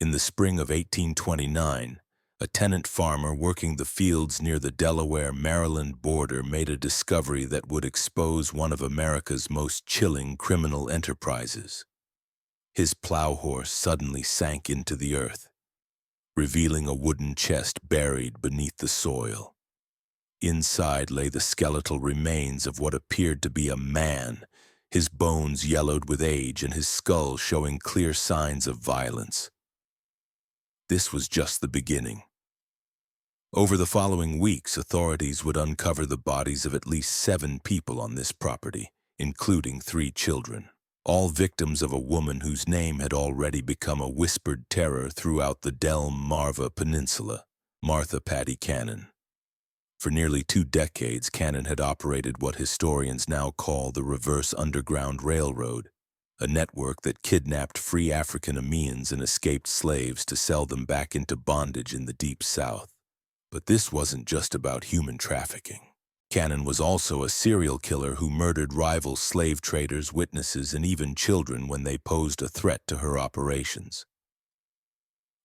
In the spring of 1829, a tenant farmer working the fields near the Delaware-Maryland border made a discovery that would expose one of America's most chilling criminal enterprises. His plow horse suddenly sank into the earth, revealing a wooden chest buried beneath the soil. Inside lay the skeletal remains of what appeared to be a man, his bones yellowed with age and his skull showing clear signs of violence. This was just the beginning. Over the following weeks, authorities would uncover the bodies of at least 7 people on this property, including 3 children, all victims of a woman whose name had already become a whispered terror throughout the Delmarva Peninsula, Martha Patty Cannon. For nearly 2 decades, Cannon had operated what historians now call the Reverse Underground Railroad, a network that kidnapped free African Americans and escaped slaves to sell them back into bondage in the Deep South. But this wasn't just about human trafficking. Cannon was also a serial killer who murdered rival slave traders, witnesses, and even children when they posed a threat to her operations.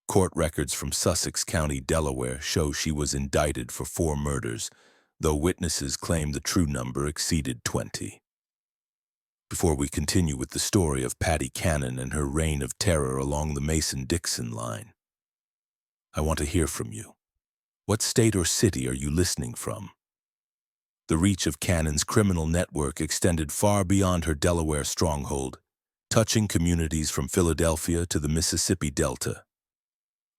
Court records from Sussex County, Delaware, show she was indicted for 4 murders, though witnesses claim the true number exceeded 20. Before we continue with the story of Patty Cannon and her reign of terror along the Mason-Dixon line, I want to hear from you. What state or city are you listening from? The reach of Cannon's criminal network extended far beyond her Delaware stronghold, touching communities from Philadelphia to the Mississippi Delta.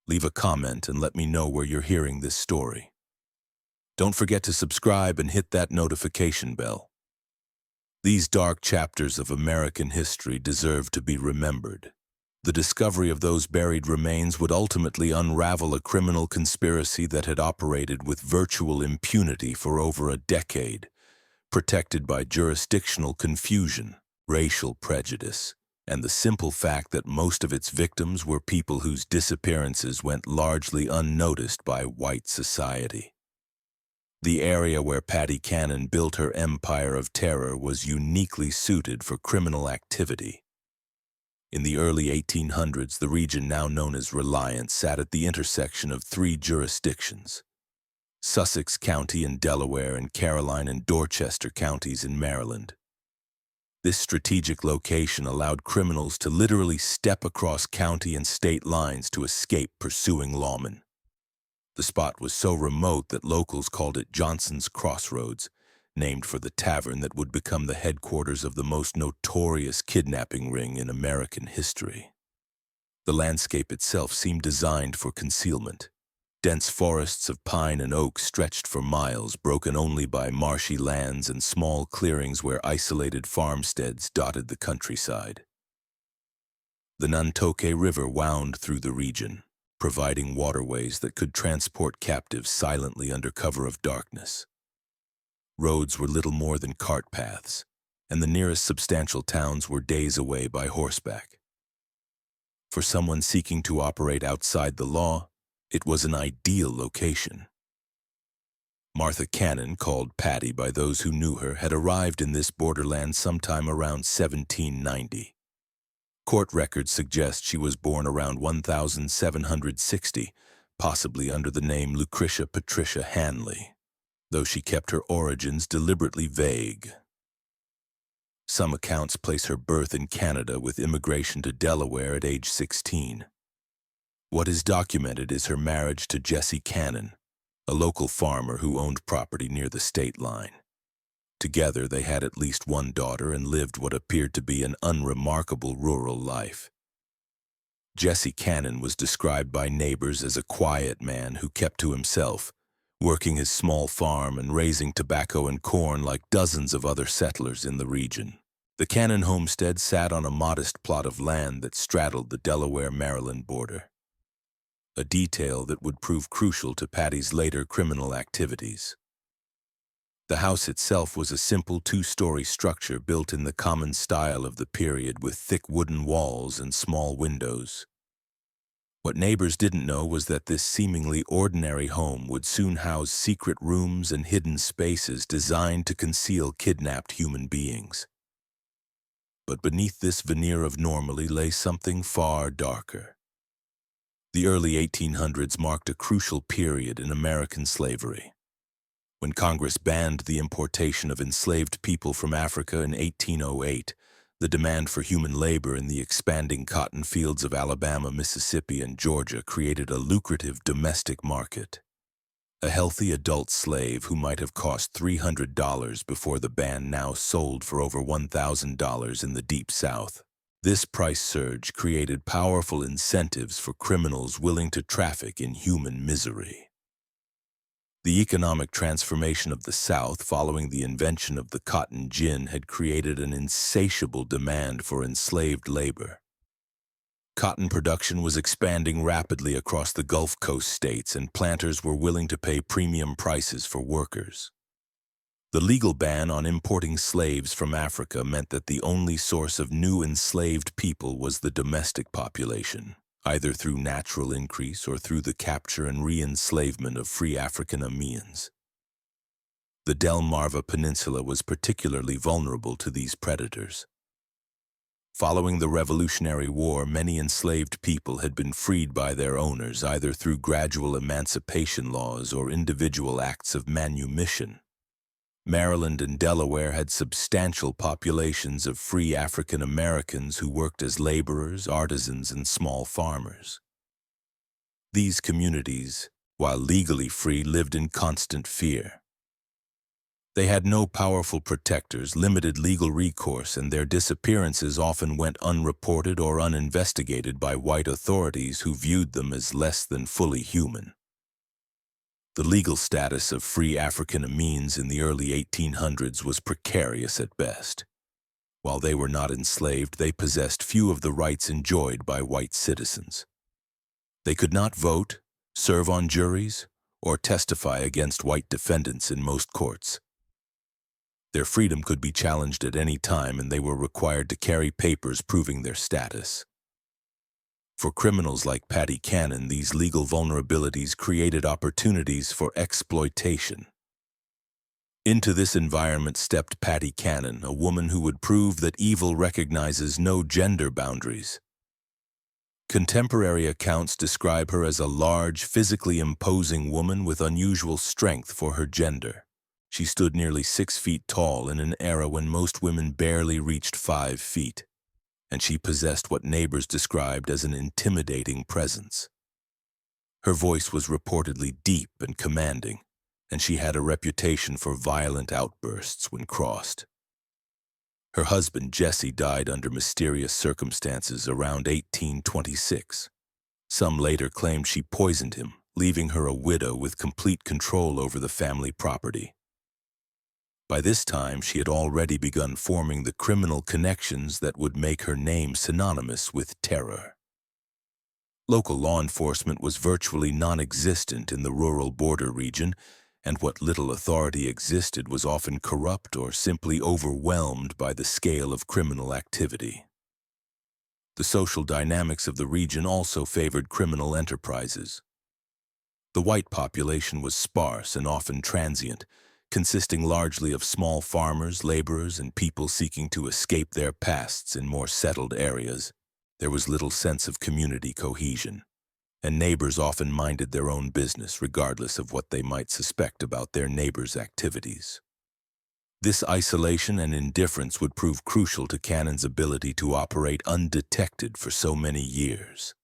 Leave a comment and let me know where you're hearing this story. Don't forget to subscribe and hit that notification bell. These dark chapters of American history deserve to be remembered. The discovery of those buried remains would ultimately unravel a criminal conspiracy that had operated with virtual impunity for over a decade, protected by jurisdictional confusion, racial prejudice, and the simple fact that most of its victims were people whose disappearances went largely unnoticed by white society. The area where Patty Cannon built her empire of terror was uniquely suited for criminal activity. In the early 1800s, the region now known as Reliance sat at the intersection of 3 jurisdictions: Sussex County in Delaware and Caroline and Dorchester counties in Maryland. This strategic location allowed criminals to literally step across county and state lines to escape pursuing lawmen. The spot was so remote that locals called it Johnson's Crossroads, named for the tavern that would become the headquarters of the most notorious kidnapping ring in American history. The landscape itself seemed designed for concealment. Dense forests of pine and oak stretched for miles, broken only by marshy lands and small clearings where isolated farmsteads dotted the countryside. The Nantoke River wound through the region, providing waterways that could transport captives silently under cover of darkness. Roads were little more than cart paths, and the nearest substantial towns were days away by horseback. For someone seeking to operate outside the law, it was an ideal location. Martha Cannon, called Patty by those who knew her, had arrived in this borderland sometime around 1790. Court records suggest she was born around 1760, possibly under the name Lucretia Patricia Hanley, though she kept her origins deliberately vague. Some accounts place her birth in Canada with immigration to Delaware at age 16. What is documented is her marriage to Jesse Cannon, a local farmer who owned property near the state line. Together, they had at least 1 daughter and lived what appeared to be an unremarkable rural life. Jesse Cannon was described by neighbors as a quiet man who kept to himself, working his small farm and raising tobacco and corn like dozens of other settlers in the region. The Cannon homestead sat on a modest plot of land that straddled the Delaware-Maryland border, a detail that would prove crucial to Patty's later criminal activities. The house itself was a simple 2-story structure built in the common style of the period with thick wooden walls and small windows. What neighbors didn't know was that this seemingly ordinary home would soon house secret rooms and hidden spaces designed to conceal kidnapped human beings. But beneath this veneer of normalcy lay something far darker. The early 1800s marked a crucial period in American slavery. When Congress banned the importation of enslaved people from Africa in 1808, the demand for human labor in the expanding cotton fields of Alabama, Mississippi, and Georgia created a lucrative domestic market. A healthy adult slave who might have cost $300 before the ban now sold for over $1,000 in the Deep South. This price surge created powerful incentives for criminals willing to traffic in human misery. The economic transformation of the South following the invention of the cotton gin had created an insatiable demand for enslaved labor. Cotton production was expanding rapidly across the Gulf Coast states, and planters were willing to pay premium prices for workers. The legal ban on importing slaves from Africa meant that the only source of new enslaved people was the domestic population, either through natural increase or through the capture and re-enslavement of free African Americans. The Delmarva Peninsula was particularly vulnerable to these predators. Following the Revolutionary War, many enslaved people had been freed by their owners, either through gradual emancipation laws or individual acts of manumission. Maryland and Delaware had substantial populations of free African Americans who worked as laborers, artisans, and small farmers. These communities, while legally free, lived in constant fear. They had no powerful protectors, limited legal recourse, and their disappearances often went unreported or uninvestigated by white authorities who viewed them as less than fully human. The legal status of free African Americans in the early 1800s was precarious at best. While they were not enslaved, they possessed few of the rights enjoyed by white citizens. They could not vote, serve on juries, or testify against white defendants in most courts. Their freedom could be challenged at any time, and they were required to carry papers proving their status. For criminals like Patty Cannon, these legal vulnerabilities created opportunities for exploitation. Into this environment stepped Patty Cannon, a woman who would prove that evil recognizes no gender boundaries. Contemporary accounts describe her as a large, physically imposing woman with unusual strength for her gender. She stood nearly 6 feet tall in an era when most women barely reached 5 feet. And she possessed what neighbors described as an intimidating presence. Her voice was reportedly deep and commanding, and she had a reputation for violent outbursts when crossed. Her husband, Jesse, died under mysterious circumstances around 1826. Some later claimed she poisoned him, leaving her a widow with complete control over the family property. By this time, she had already begun forming the criminal connections that would make her name synonymous with terror. Local law enforcement was virtually non-existent in the rural border region, and what little authority existed was often corrupt or simply overwhelmed by the scale of criminal activity. The social dynamics of the region also favored criminal enterprises. The white population was sparse and often transient, consisting largely of small farmers, laborers, and people seeking to escape their pasts in more settled areas. There was little sense of community cohesion, and neighbors often minded their own business regardless of what they might suspect about their neighbors' activities. This isolation and indifference would prove crucial to Cannon's ability to operate undetected for so many years.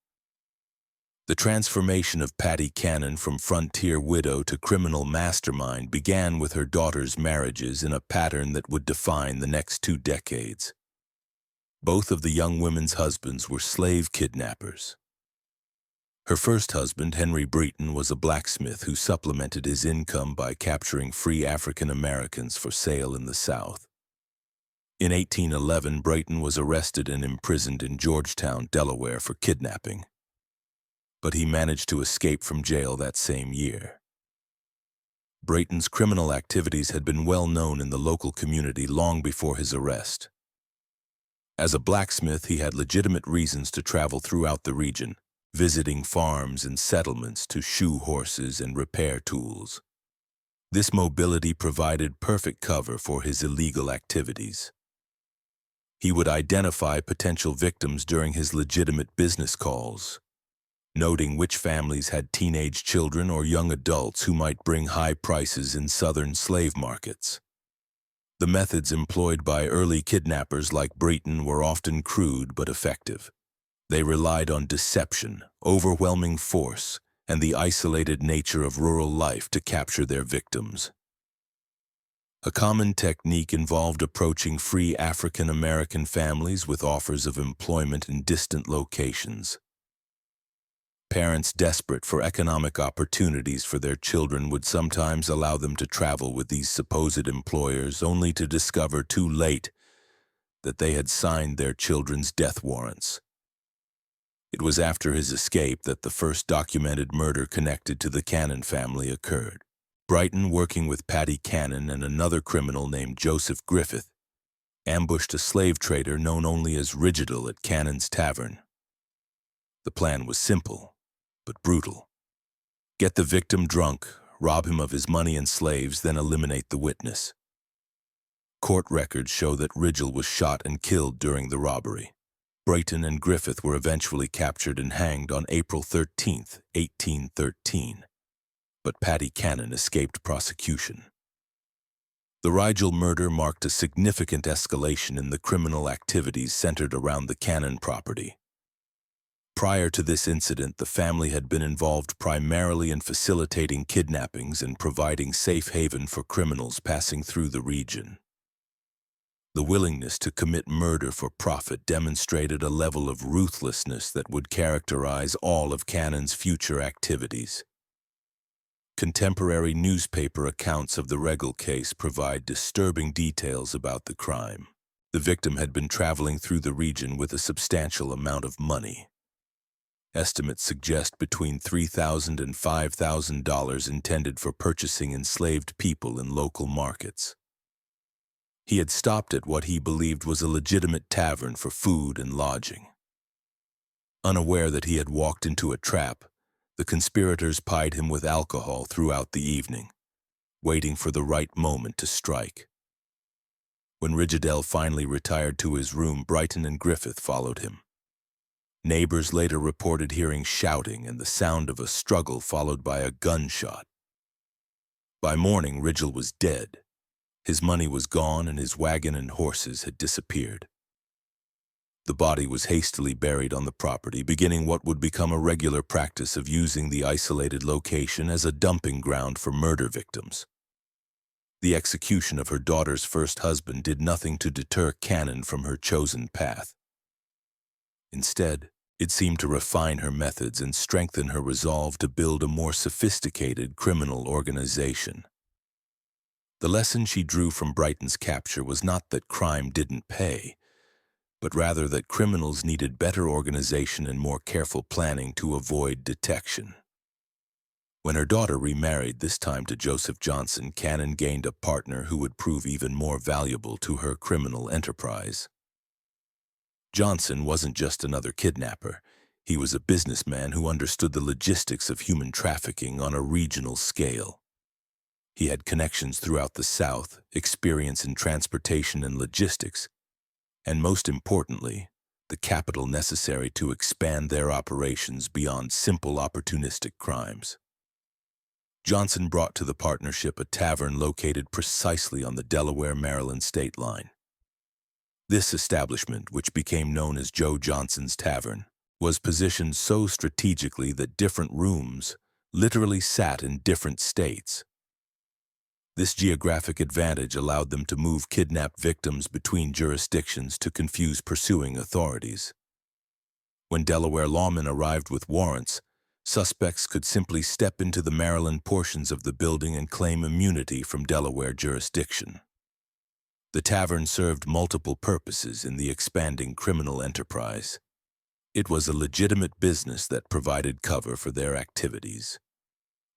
The transformation of Patty Cannon from frontier widow to criminal mastermind began with her daughter's marriages in a pattern that would define the next 2 decades. Both of the young women's husbands were slave kidnappers. Her first husband, Henry Breton, was a blacksmith who supplemented his income by capturing free African Americans for sale in the South. In 1811, Breton was arrested and imprisoned in Georgetown, Delaware, for kidnapping. But he managed to escape from jail that same year. Breton's criminal activities had been well known in the local community long before his arrest. As a blacksmith, he had legitimate reasons to travel throughout the region, visiting farms and settlements to shoe horses and repair tools. This mobility provided perfect cover for his illegal activities. He would identify potential victims during his legitimate business calls. noting which families had teenage children or young adults who might bring high prices in southern slave markets. The methods employed by early kidnappers like Breton were often crude but effective. They relied on deception, overwhelming force, and the isolated nature of rural life to capture their victims. A common technique involved approaching free African American families with offers of employment in distant locations. Parents desperate for economic opportunities for their children would sometimes allow them to travel with these supposed employers, only to discover too late that they had signed their children's death warrants. It was after his escape that the first documented murder connected to the Cannon family occurred. Brighton, working with Paddy Cannon and another criminal named Joseph Griffith, ambushed a slave trader known only as Rigidal at Cannon's Tavern. The plan was simple, but brutal. Get the victim drunk, rob him of his money and slaves, then eliminate the witness. Court records show that Rigidal was shot and killed during the robbery. Brighton and Griffith were eventually captured and hanged on April 13, 1813. But Paddy Cannon escaped prosecution. The Rigidal murder marked a significant escalation in the criminal activities centered around the Cannon property. Prior to this incident, the family had been involved primarily in facilitating kidnappings and providing safe haven for criminals passing through the region. The willingness to commit murder for profit demonstrated a level of ruthlessness that would characterize all of Cannon's future activities. Contemporary newspaper accounts of the Rigidal case provide disturbing details about the crime. The victim had been traveling through the region with a substantial amount of money. Estimates suggest between $3,000 and $5,000 intended for purchasing enslaved people in local markets. He had stopped at what he believed was a legitimate tavern for food and lodging. Unaware that he had walked into a trap, the conspirators plied him with alcohol throughout the evening, waiting for the right moment to strike. When Rigidal finally retired to his room, Brighton and Griffith followed him. Neighbors later reported hearing shouting and the sound of a struggle followed by a gunshot. By morning, Rigidal was dead. His money was gone and his wagon and horses had disappeared. The body was hastily buried on the property, beginning what would become a regular practice of using the isolated location as a dumping ground for murder victims. The execution of her daughter's first husband did nothing to deter Cannon from her chosen path. Instead, it seemed to refine her methods and strengthen her resolve to build a more sophisticated criminal organization. The lesson she drew from Brighton's capture was not that crime didn't pay, but rather that criminals needed better organization and more careful planning to avoid detection. When her daughter remarried, this time to Joseph Johnson, Cannon gained a partner who would prove even more valuable to her criminal enterprise. Johnson wasn't just another kidnapper. He was a businessman who understood the logistics of human trafficking on a regional scale. He had connections throughout the South, experience in transportation and logistics, and most importantly, the capital necessary to expand their operations beyond simple opportunistic crimes. Johnson brought to the partnership a tavern located precisely on the Delaware-Maryland state line. This establishment, which became known as Joe Johnson's Tavern, was positioned so strategically that different rooms literally sat in different states. This geographic advantage allowed them to move kidnapped victims between jurisdictions to confuse pursuing authorities. When Delaware lawmen arrived with warrants, suspects could simply step into the Maryland portions of the building and claim immunity from Delaware jurisdiction. The tavern served multiple purposes in the expanding criminal enterprise. It was a legitimate business that provided cover for their activities,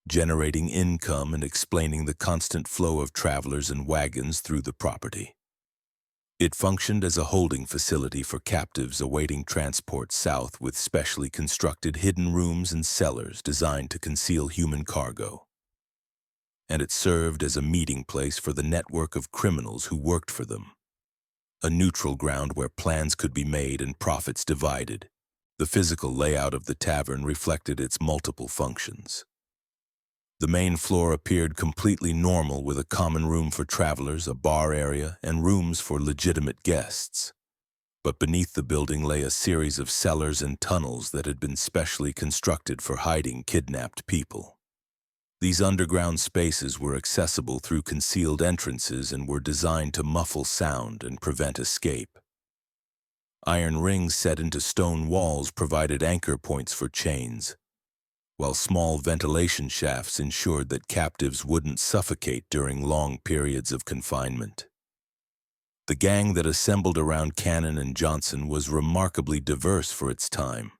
generating income and explaining the constant flow of travelers and wagons through the property. It functioned as a holding facility for captives awaiting transport south, with specially constructed hidden rooms and cellars designed to conceal human cargo. And it served as a meeting place for the network of criminals who worked for them, a neutral ground where plans could be made and profits divided. The physical layout of the tavern reflected its multiple functions. The main floor appeared completely normal, with a common room for travelers, a bar area, and rooms for legitimate guests. But beneath the building lay a series of cellars and tunnels that had been specially constructed for hiding kidnapped people. These underground spaces were accessible through concealed entrances and were designed to muffle sound and prevent escape. Iron rings set into stone walls provided anchor points for chains, while small ventilation shafts ensured that captives wouldn't suffocate during long periods of confinement. The gang that assembled around Cannon and Johnson was remarkably diverse for its time.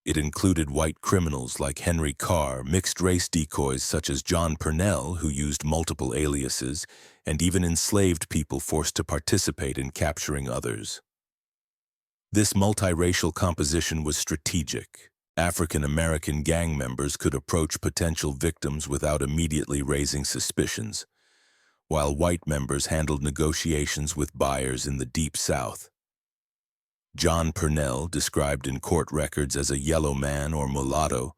It included white criminals like Henry Carr, mixed-race decoys such as John Purnell, who used multiple aliases, and even enslaved people forced to participate in capturing others. This multiracial composition was strategic. African-American gang members could approach potential victims without immediately raising suspicions, while white members handled negotiations with buyers in the Deep South. John Purnell, described in court records as a yellow man or mulatto,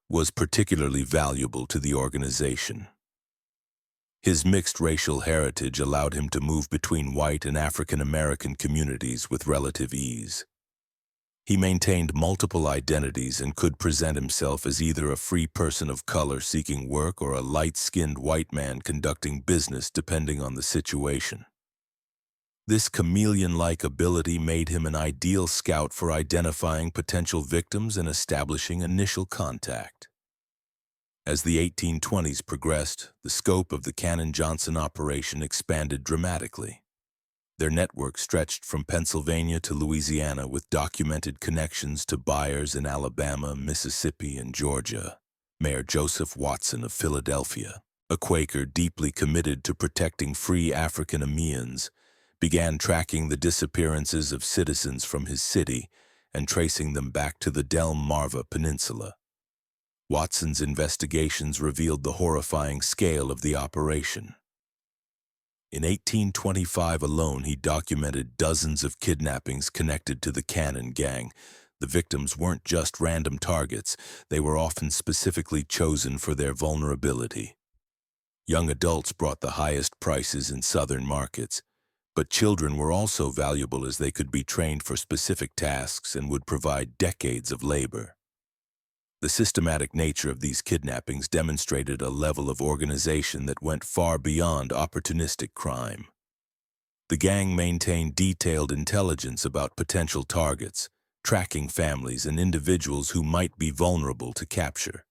was particularly valuable to the organization. His mixed racial heritage allowed him to move between white and African-American communities with relative ease. He maintained multiple identities and could present himself as either a free person of color seeking work or a light-skinned white man conducting business depending on the situation. This chameleon-like ability made him an ideal scout for identifying potential victims and establishing initial contact. As the 1820s progressed, the scope of the Cannon-Johnson operation expanded dramatically. Their network stretched from Pennsylvania to Louisiana with documented connections to buyers in Alabama, Mississippi, and Georgia. Mayor Joseph Watson of Philadelphia, a Quaker deeply committed to protecting free African-Americans, began tracking the disappearances of citizens from his city and tracing them back to the Delmarva Peninsula. Watson's investigations revealed the horrifying scale of the operation. In 1825 alone, he documented dozens of kidnappings connected to the Cannon gang. The victims weren't just random targets, they were often specifically chosen for their vulnerability. Young adults brought the highest prices in southern markets, but children were also valuable as they could be trained for specific tasks and would provide decades of labor. The systematic nature of these kidnappings demonstrated a level of organization that went far beyond opportunistic crime. The gang maintained detailed intelligence about potential targets, tracking families and individuals who might be vulnerable to capture.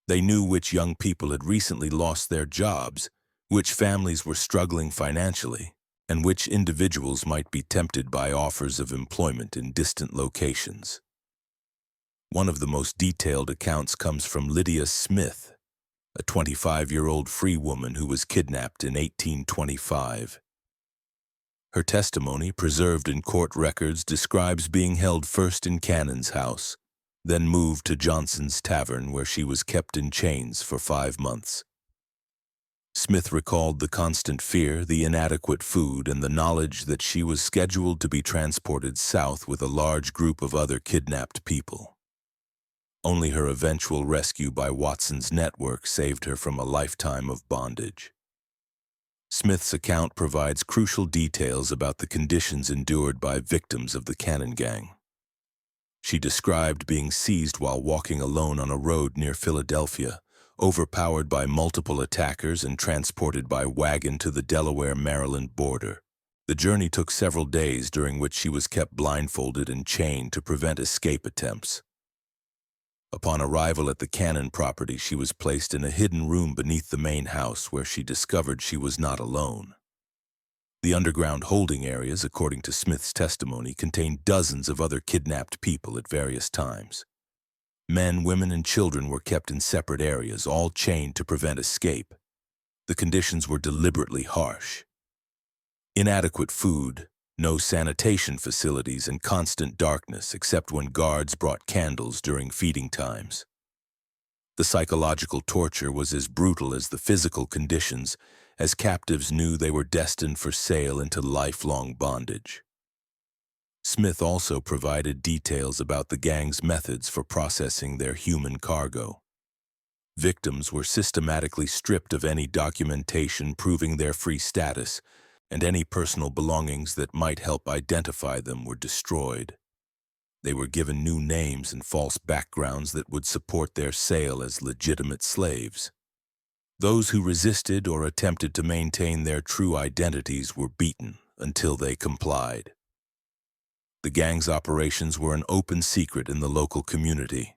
They knew which young people had recently lost their jobs, which families were struggling financially, and which individuals might be tempted by offers of employment in distant locations. One of the most detailed accounts comes from Lydia Smith, a 25-year-old free woman who was kidnapped in 1825. Her testimony, preserved in court records, describes being held first in Cannon's house, then moved to Johnson's tavern where she was kept in chains for 5 months. Smith recalled the constant fear, the inadequate food, and the knowledge that she was scheduled to be transported south with a large group of other kidnapped people. Only her eventual rescue by Watson's network saved her from a lifetime of bondage. Smith's account provides crucial details about the conditions endured by victims of the Cannon gang. She described being seized while walking alone on a road near Philadelphia, overpowered by multiple attackers and transported by wagon to the Delaware-Maryland border. The journey took several days, during which she was kept blindfolded and chained to prevent escape attempts. Upon arrival at the Cannon property, she was placed in a hidden room beneath the main house where she discovered she was not alone. The underground holding areas, according to Smith's testimony, contained dozens of other kidnapped people at various times. Men, women, and children were kept in separate areas, all chained to prevent escape. The conditions were deliberately harsh. Inadequate food, no sanitation facilities, and constant darkness except when guards brought candles during feeding times. The psychological torture was as brutal as the physical conditions, as captives knew they were destined for sale into lifelong bondage. Smith also provided details about the gang's methods for processing their human cargo. Victims were systematically stripped of any documentation proving their free status, and any personal belongings that might help identify them were destroyed. They were given new names and false backgrounds that would support their sale as legitimate slaves. Those who resisted or attempted to maintain their true identities were beaten until they complied. The gang's operations were an open secret in the local community.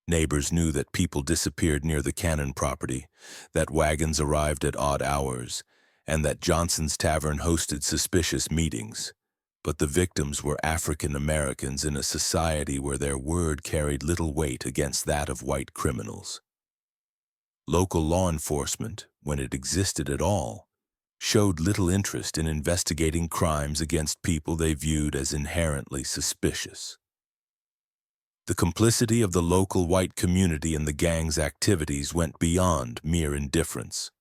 Neighbors knew that people disappeared near the Cannon property, that wagons arrived at odd hours, and that Johnson's Tavern hosted suspicious meetings. But the victims were African Americans in a society where their word carried little weight against that of white criminals. Local law enforcement, when it existed at all, showed little interest in investigating crimes against people they viewed as inherently suspicious. The complicity of the local white community in the gang's activities went beyond mere indifference.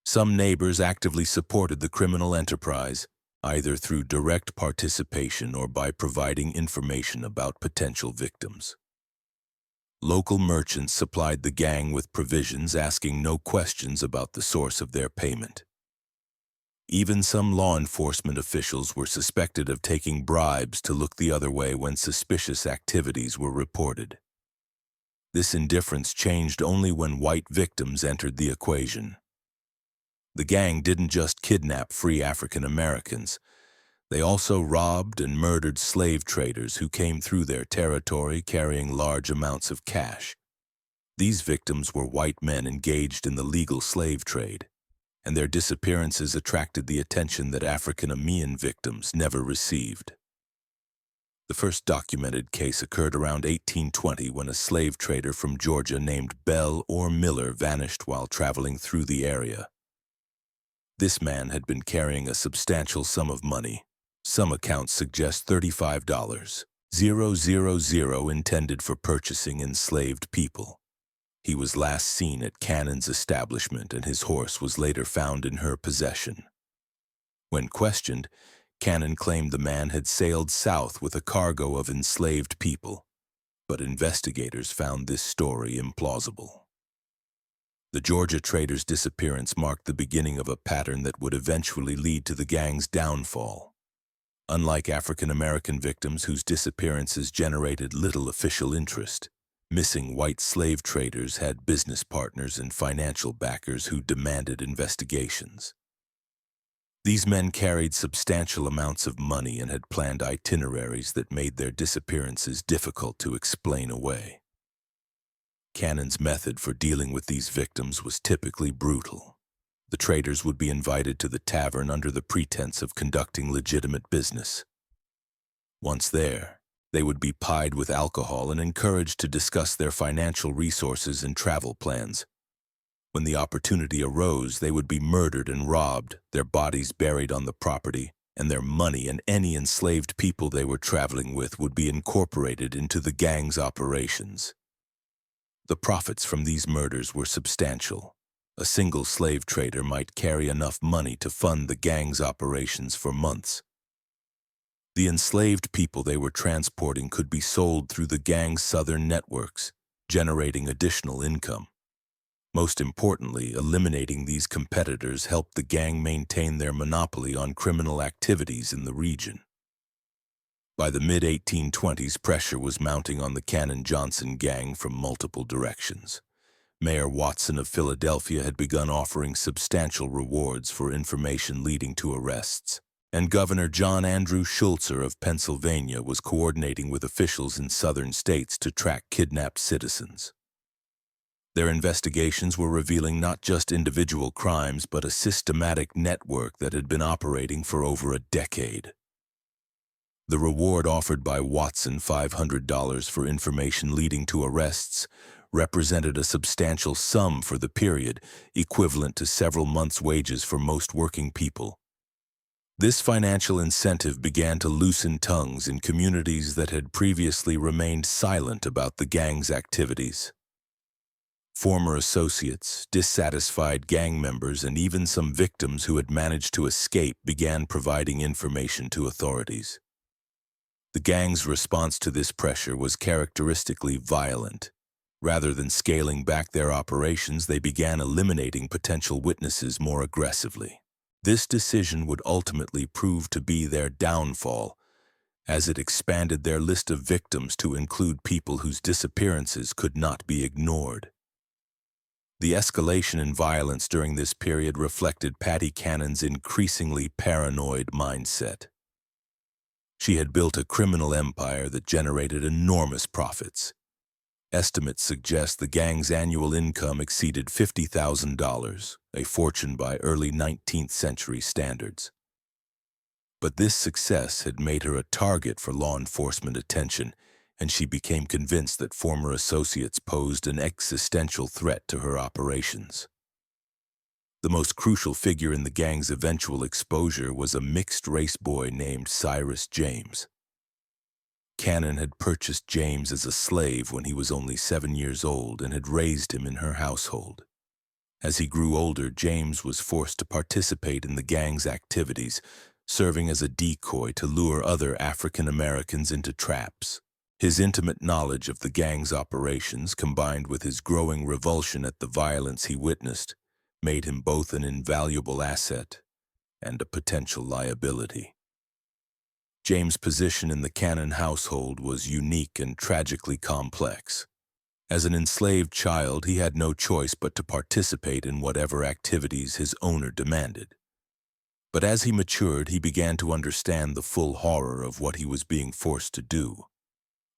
Some neighbors actively supported the criminal enterprise, either through direct participation or by providing information about potential victims. Local merchants supplied the gang with provisions, asking no questions about the source of their payment. Even some law enforcement officials were suspected of taking bribes to look the other way when suspicious activities were reported. This indifference changed only when white victims entered the equation. The gang didn't just kidnap free African Americans. They also robbed and murdered slave traders who came through their territory carrying large amounts of cash. These victims were white men engaged in the legal slave trade, and their disappearances attracted the attention that African American victims never received. The first documented case occurred around 1820 when a slave trader from Georgia named Bell or Miller vanished while traveling through the area. This man had been carrying a substantial sum of money. Some accounts suggest $35,000 intended for purchasing enslaved people. He was last seen at Cannon's establishment, and his horse was later found in her possession. When questioned, Cannon claimed the man had sailed south with a cargo of enslaved people, but investigators found this story implausible. The Georgia trader's disappearance marked the beginning of a pattern that would eventually lead to the gang's downfall. Unlike African American victims whose disappearances generated little official interest, missing white slave traders had business partners and financial backers who demanded investigations. These men carried substantial amounts of money and had planned itineraries that made their disappearances difficult to explain away. Cannon's method for dealing with these victims was typically brutal. The traders would be invited to the tavern under the pretense of conducting legitimate business. Once there, they would be pied with alcohol and encouraged to discuss their financial resources and travel plans. When the opportunity arose, they would be murdered and robbed, their bodies buried on the property, and their money and any enslaved people they were traveling with would be incorporated into the gang's operations. The profits from these murders were substantial. A single slave trader might carry enough money to fund the gang's operations for months. The enslaved people they were transporting could be sold through the gang's southern networks, generating additional income. Most importantly, eliminating these competitors helped the gang maintain their monopoly on criminal activities in the region. By the mid-1820s, pressure was mounting on the Cannon-Johnson gang from multiple directions. Mayor Watson of Philadelphia had begun offering substantial rewards for information leading to arrests, and Governor John Andrew Schulzer of Pennsylvania was coordinating with officials in southern states to track kidnapped citizens. Their investigations were revealing not just individual crimes, but a systematic network that had been operating for over a decade. The reward offered by Watson, $500 for information leading to arrests, represented a substantial sum for the period, equivalent to several months' wages for most working people. This financial incentive began to loosen tongues in communities that had previously remained silent about the gang's activities. Former associates, dissatisfied gang members, and even some victims who had managed to escape began providing information to authorities. The gang's response to this pressure was characteristically violent. Rather than scaling back their operations, they began eliminating potential witnesses more aggressively. This decision would ultimately prove to be their downfall, as it expanded their list of victims to include people whose disappearances could not be ignored. The escalation in violence during this period reflected Patty Cannon's increasingly paranoid mindset. She had built a criminal empire that generated enormous profits. Estimates suggest the gang's annual income exceeded $50,000, a fortune by early 19th century standards. But this success had made her a target for law enforcement attention, and she became convinced that former associates posed an existential threat to her operations. The most crucial figure in the gang's eventual exposure was a mixed-race boy named Cyrus James. Cannon had purchased James as a slave when he was only 7 years old and had raised him in her household. As he grew older, James was forced to participate in the gang's activities, serving as a decoy to lure other African Americans into traps. His intimate knowledge of the gang's operations, combined with his growing revulsion at the violence he witnessed, made him both an invaluable asset and a potential liability. James' position in the Cannon household was unique and tragically complex. As an enslaved child, he had no choice but to participate in whatever activities his owner demanded. But as he matured, he began to understand the full horror of what he was being forced to do.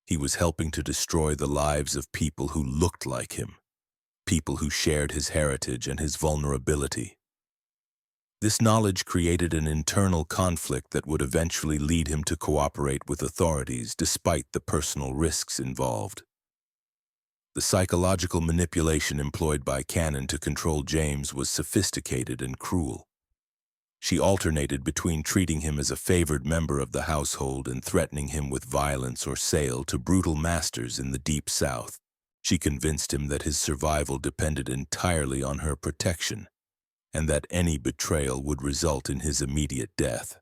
He was helping to destroy the lives of people who looked like him, people who shared his heritage and his vulnerability. This knowledge created an internal conflict that would eventually lead him to cooperate with authorities despite the personal risks involved. The psychological manipulation employed by Cannon to control James was sophisticated and cruel. She alternated between treating him as a favored member of the household and threatening him with violence or sale to brutal masters in the Deep South. She convinced him that his survival depended entirely on her protection, and that any betrayal would result in his immediate death.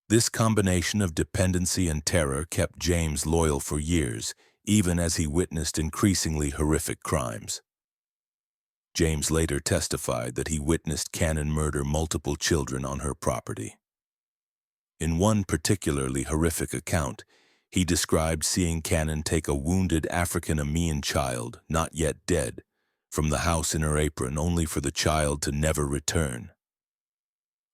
This combination of dependency and terror kept James loyal for years, even as he witnessed increasingly horrific crimes. James later testified that he witnessed Cannon murder multiple children on her property. In one particularly horrific account, he described seeing Cannon take a wounded African-American child, not yet dead, from the house in her apron only for the child to never return.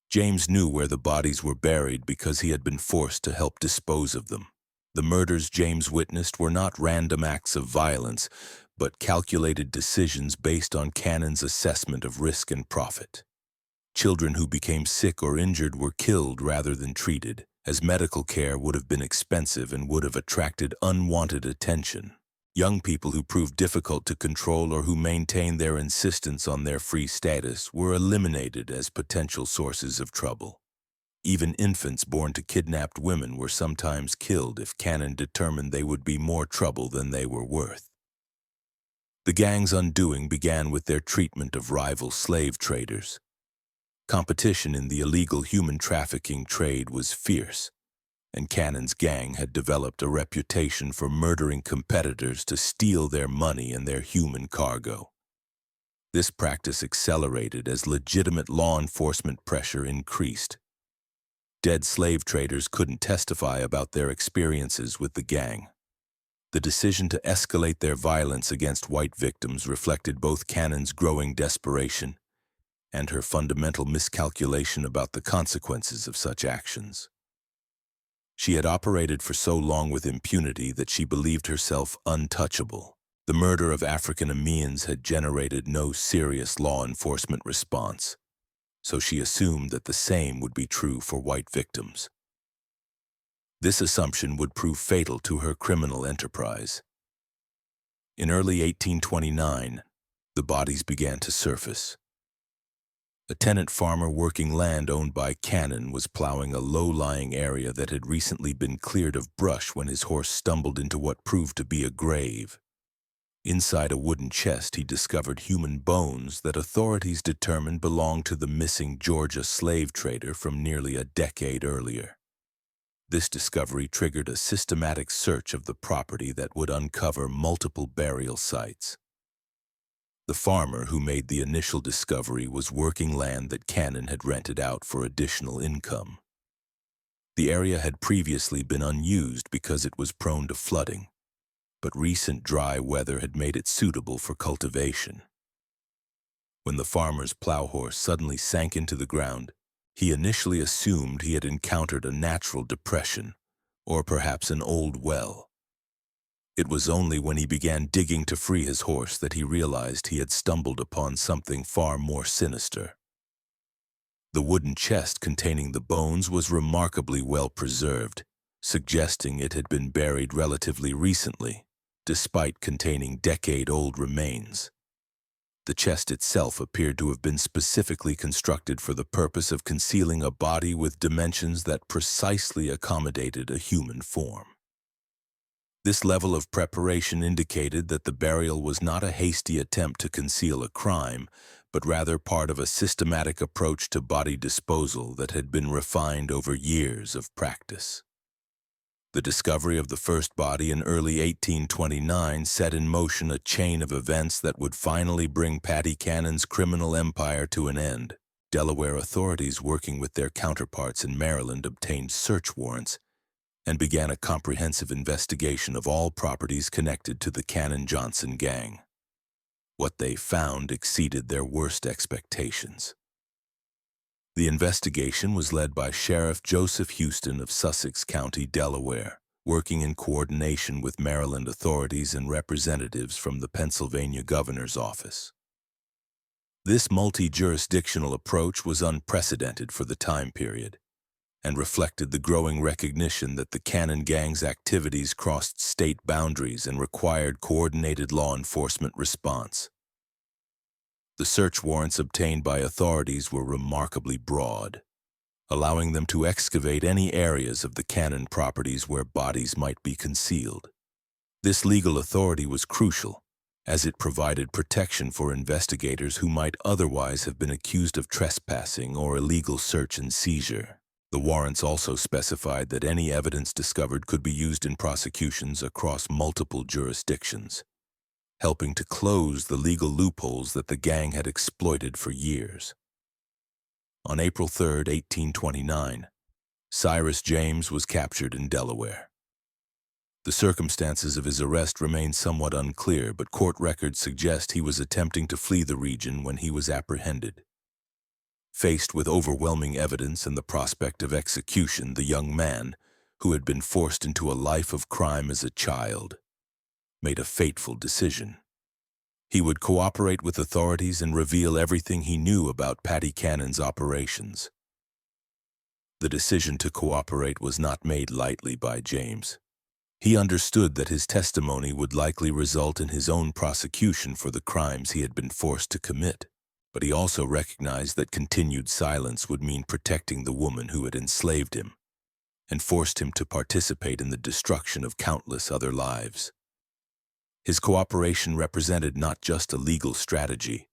James knew where the bodies were buried because he had been forced to help dispose of them. The murders James witnessed were not random acts of violence, but calculated decisions based on Cannon's assessment of risk and profit. Children who became sick or injured were killed rather than treated, as medical care would have been expensive and would have attracted unwanted attention. Young people who proved difficult to control or who maintained their insistence on their free status were eliminated as potential sources of trouble. Even infants born to kidnapped women were sometimes killed if Cannon determined they would be more trouble than they were worth. The gang's undoing began with their treatment of rival slave traders. Competition in the illegal human trafficking trade was fierce, and Cannon's gang had developed a reputation for murdering competitors to steal their money and their human cargo. This practice accelerated as legitimate law enforcement pressure increased. Dead slave traders couldn't testify about their experiences with the gang. The decision to escalate their violence against white victims reflected both Cannon's growing desperation and her fundamental miscalculation about the consequences of such actions. She had operated for so long with impunity that she believed herself untouchable. The murder of African Americans had generated no serious law enforcement response, so she assumed that the same would be true for white victims. This assumption would prove fatal to her criminal enterprise. In early 1829, the bodies began to surface. A tenant farmer working land owned by Cannon was plowing a low-lying area that had recently been cleared of brush when his horse stumbled into what proved to be a grave. Inside a wooden chest, he discovered human bones that authorities determined belonged to the missing Georgia slave trader from nearly a decade earlier. This discovery triggered a systematic search of the property that would uncover multiple burial sites. The farmer who made the initial discovery was working land that Cannon had rented out for additional income. The area had previously been unused because it was prone to flooding, but recent dry weather had made it suitable for cultivation. When the farmer's plow horse suddenly sank into the ground, he initially assumed he had encountered a natural depression, or perhaps an old well. It was only when he began digging to free his horse that he realized he had stumbled upon something far more sinister. The wooden chest containing the bones was remarkably well preserved, suggesting it had been buried relatively recently, despite containing decade-old remains. The chest itself appeared to have been specifically constructed for the purpose of concealing a body with dimensions that precisely accommodated a human form. This level of preparation indicated that the burial was not a hasty attempt to conceal a crime, but rather part of a systematic approach to body disposal that had been refined over years of practice. The discovery of the first body in early 1829 set in motion a chain of events that would finally bring Paddy Cannon's criminal empire to an end. Delaware authorities, working with their counterparts in Maryland, obtained search warrants and began a comprehensive investigation of all properties connected to the Cannon-Johnson gang. What they found exceeded their worst expectations. The investigation was led by Sheriff Joseph Houston of Sussex County, Delaware, working in coordination with Maryland authorities and representatives from the Pennsylvania governor's office. This multi-jurisdictional approach was unprecedented for the time period and reflected the growing recognition that the Cannon gang's activities crossed state boundaries and required coordinated law enforcement response. The search warrants obtained by authorities were remarkably broad, allowing them to excavate any areas of the Cannon properties where bodies might be concealed. This legal authority was crucial, as it provided protection for investigators who might otherwise have been accused of trespassing or illegal search and seizure. The warrants also specified that any evidence discovered could be used in prosecutions across multiple jurisdictions, helping to close the legal loopholes that the gang had exploited for years. On April 3, 1829, Cyrus James was captured in Delaware. The circumstances of his arrest remain somewhat unclear, but court records suggest he was attempting to flee the region when he was apprehended. Faced with overwhelming evidence and the prospect of execution, the young man, who had been forced into a life of crime as a child, made a fateful decision. He would cooperate with authorities and reveal everything he knew about Paddy Cannon's operations. The decision to cooperate was not made lightly by James. He understood that his testimony would likely result in his own prosecution for the crimes he had been forced to commit, but he also recognized that continued silence would mean protecting the woman who had enslaved him and forced him to participate in the destruction of countless other lives. His cooperation represented not just a legal strategy,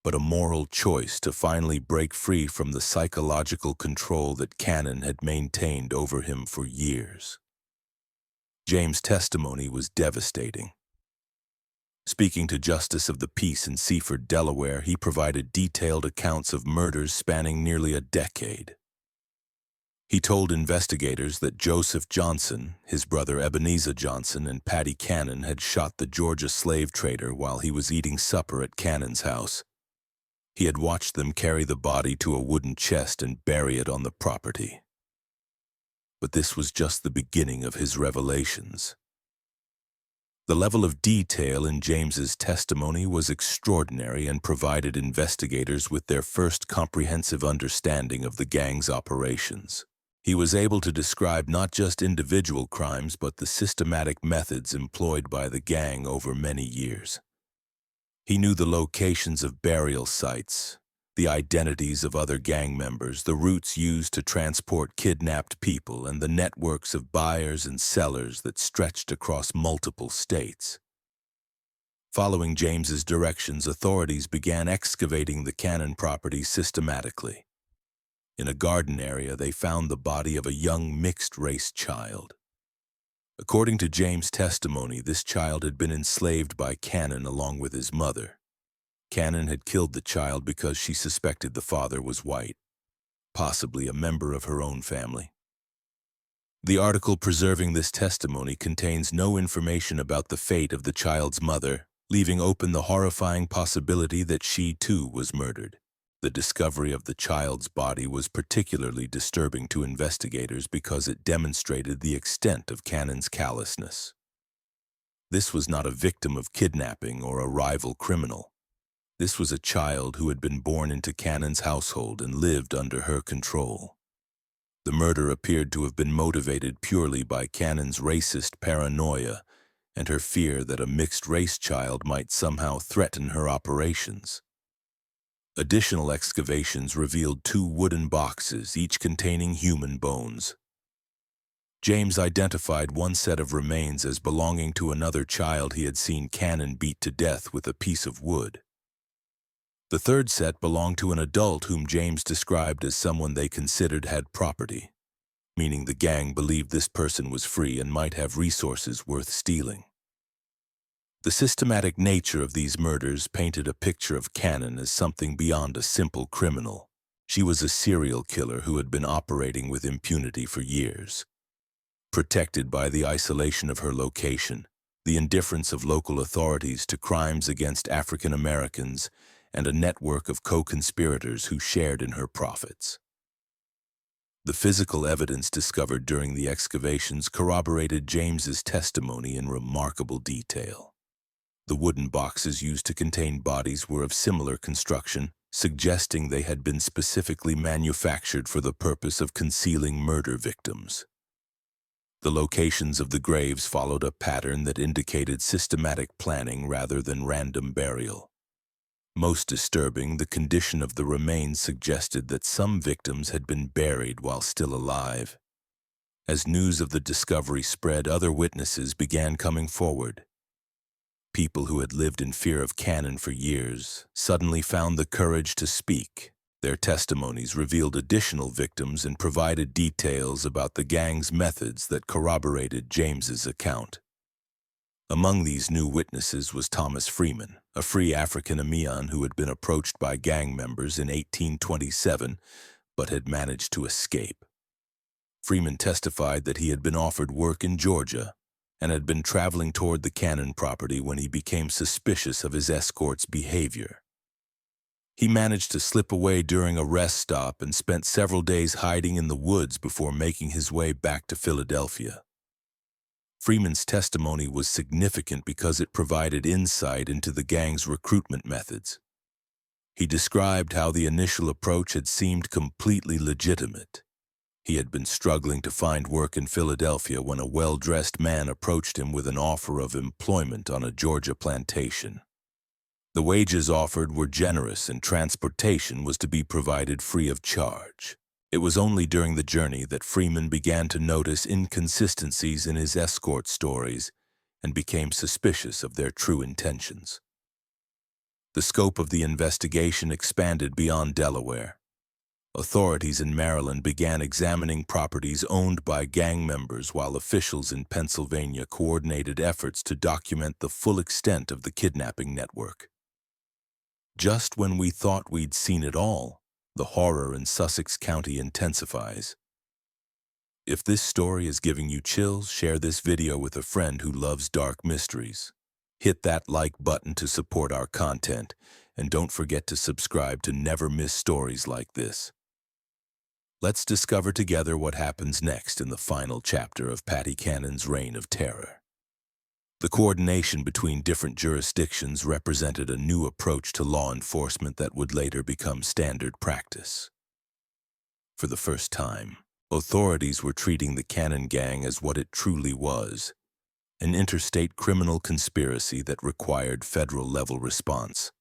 but a moral choice to finally break free from the psychological control that Cannon had maintained over him for years. James' testimony was devastating. Speaking to Justice of the Peace in Seaford, Delaware, he provided detailed accounts of murders spanning nearly a decade. He told investigators that Joseph Johnson, his brother Ebenezer Johnson, and Paddy Cannon had shot the Georgia slave trader while he was eating supper at Cannon's house. He had watched them carry the body to a wooden chest and bury it on the property. But this was just the beginning of his revelations. The level of detail in James's testimony was extraordinary and provided investigators with their first comprehensive understanding of the gang's operations. He was able to describe not just individual crimes, but the systematic methods employed by the gang over many years. He knew the locations of burial sites, the identities of other gang members, the routes used to transport kidnapped people, and the networks of buyers and sellers that stretched across multiple states. Following James's directions, authorities began excavating the Cannon property systematically. In a garden area, they found the body of a young mixed-race child. According to James' testimony, this child had been enslaved by Cannon along with his mother. Cannon had killed the child because she suspected the father was white, possibly a member of her own family. The article preserving this testimony contains no information about the fate of the child's mother, leaving open the horrifying possibility that she too was murdered. The discovery of the child's body was particularly disturbing to investigators because it demonstrated the extent of Cannon's callousness. This was not a victim of kidnapping or a rival criminal. This was a child who had been born into Cannon's household and lived under her control. The murder appeared to have been motivated purely by Cannon's racist paranoia and her fear that a mixed-race child might somehow threaten her operations. Additional excavations revealed 2 wooden boxes, each containing human bones. James identified one set of remains as belonging to another child he had seen Cannon beat to death with a piece of wood. The third set belonged to an adult whom James described as someone they considered had property, meaning the gang believed this person was free and might have resources worth stealing. The systematic nature of these murders painted a picture of Cannon as something beyond a simple criminal. She was a serial killer who had been operating with impunity for years. Protected by the isolation of her location, the indifference of local authorities to crimes against African Americans, and a network of co-conspirators who shared in her profits. The physical evidence discovered during the excavations corroborated James's testimony in remarkable detail. The wooden boxes used to contain bodies were of similar construction, suggesting they had been specifically manufactured for the purpose of concealing murder victims. The locations of the graves followed a pattern that indicated systematic planning rather than random burial. Most disturbing, the condition of the remains suggested that some victims had been buried while still alive. As news of the discovery spread, other witnesses began coming forward. People who had lived in fear of Cannon for years suddenly found the courage to speak. Their testimonies revealed additional victims and provided details about the gang's methods that corroborated James's account. Among these new witnesses was Thomas Freeman, a free African-American who had been approached by gang members in 1827 but had managed to escape. Freeman testified that he had been offered work in Georgia and had been traveling toward the Cannon property when he became suspicious of his escort's behavior. He managed to slip away during a rest stop and spent several days hiding in the woods before making his way back to Philadelphia. Freeman's testimony was significant because it provided insight into the gang's recruitment methods. He described how the initial approach had seemed completely legitimate. He had been struggling to find work in Philadelphia when a well-dressed man approached him with an offer of employment on a Georgia plantation. The wages offered were generous and transportation was to be provided free of charge. It was only during the journey that Freeman began to notice inconsistencies in his escort stories and became suspicious of their true intentions. The scope of the investigation expanded beyond Delaware. Authorities in Maryland began examining properties owned by gang members while officials in Pennsylvania coordinated efforts to document the full extent of the kidnapping network. Just when we thought we'd seen it all, the horror in Sussex County intensifies. If this story is giving you chills, share this video with a friend who loves dark mysteries. Hit that like button to support our content, and don't forget to subscribe to never miss stories like this. Let's discover together what happens next in the final chapter of Patty Cannon's reign of terror. The coordination between different jurisdictions represented a new approach to law enforcement that would later become standard practice. For the first time, authorities were treating the Cannon Gang as what it truly was, an interstate criminal conspiracy that required federal-level response.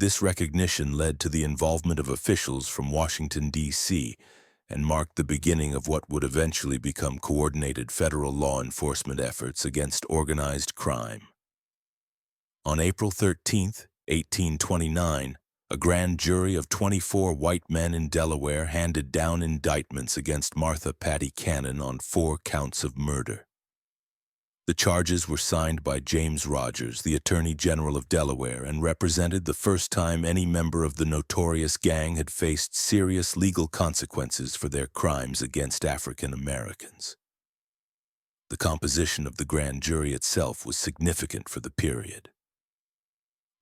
This recognition led to the involvement of officials from Washington, D.C., and marked the beginning of what would eventually become coordinated federal law enforcement efforts against organized crime. On April 13, 1829, A grand jury of 24 white men in Delaware handed down indictments against Martha Patty Cannon on 4 counts of murder. The charges were signed by James Rogers, the Attorney General of Delaware, and represented the first time any member of the notorious gang had faced serious legal consequences for their crimes against African Americans. The composition of the grand jury itself was significant for the period.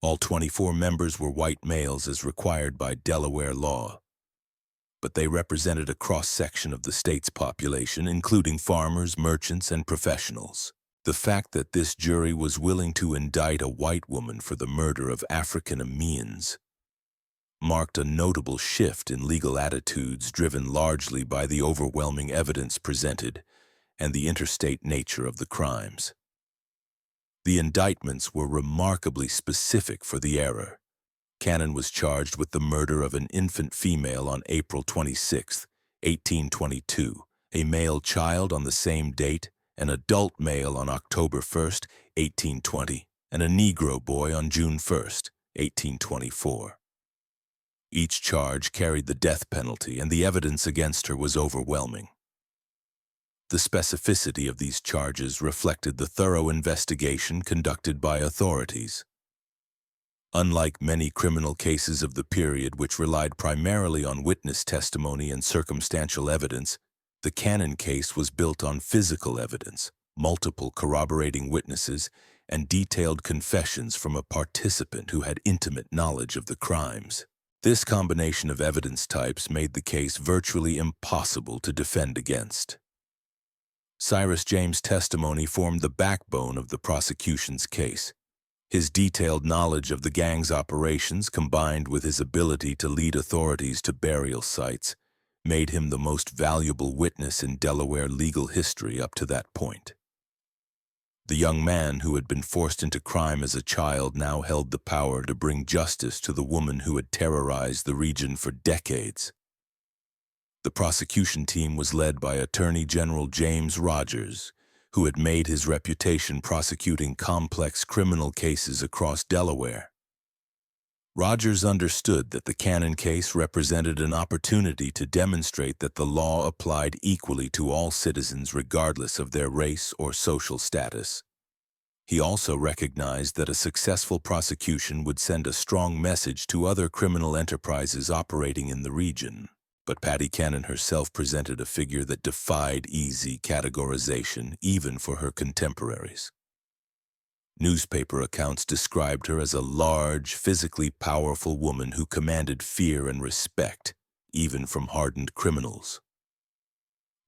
All 24 members were white males as required by Delaware law, but they represented a cross-section of the state's population, including farmers, merchants, and professionals. The fact that this jury was willing to indict a white woman for the murder of African Americans marked a notable shift in legal attitudes driven largely by the overwhelming evidence presented and the interstate nature of the crimes. The indictments were remarkably specific for the era. Cannon was charged with the murder of an infant female on April 26, 1822, a male child on the same date, an adult male on October 1, 1820, and a Negro boy on June 1, 1824. Each charge carried the death penalty, and the evidence against her was overwhelming. The specificity of these charges reflected the thorough investigation conducted by authorities. Unlike many criminal cases of the period which relied primarily on witness testimony and circumstantial evidence, the Cannon case was built on physical evidence, multiple corroborating witnesses, and detailed confessions from a participant who had intimate knowledge of the crimes. This combination of evidence types made the case virtually impossible to defend against. Cyrus James' testimony formed the backbone of the prosecution's case. His detailed knowledge of the gang's operations, combined with his ability to lead authorities to burial sites, made him the most valuable witness in Delaware legal history up to that point. The young man who had been forced into crime as a child now held the power to bring justice to the woman who had terrorized the region for decades. The prosecution team was led by Attorney General James Rogers, who had made his reputation prosecuting complex criminal cases across Delaware. Rogers understood that the Cannon case represented an opportunity to demonstrate that the law applied equally to all citizens regardless of their race or social status. He also recognized that a successful prosecution would send a strong message to other criminal enterprises operating in the region. But Patty Cannon herself presented a figure that defied easy categorization, even for her contemporaries. Newspaper accounts described her as a large, physically powerful woman who commanded fear and respect, even from hardened criminals.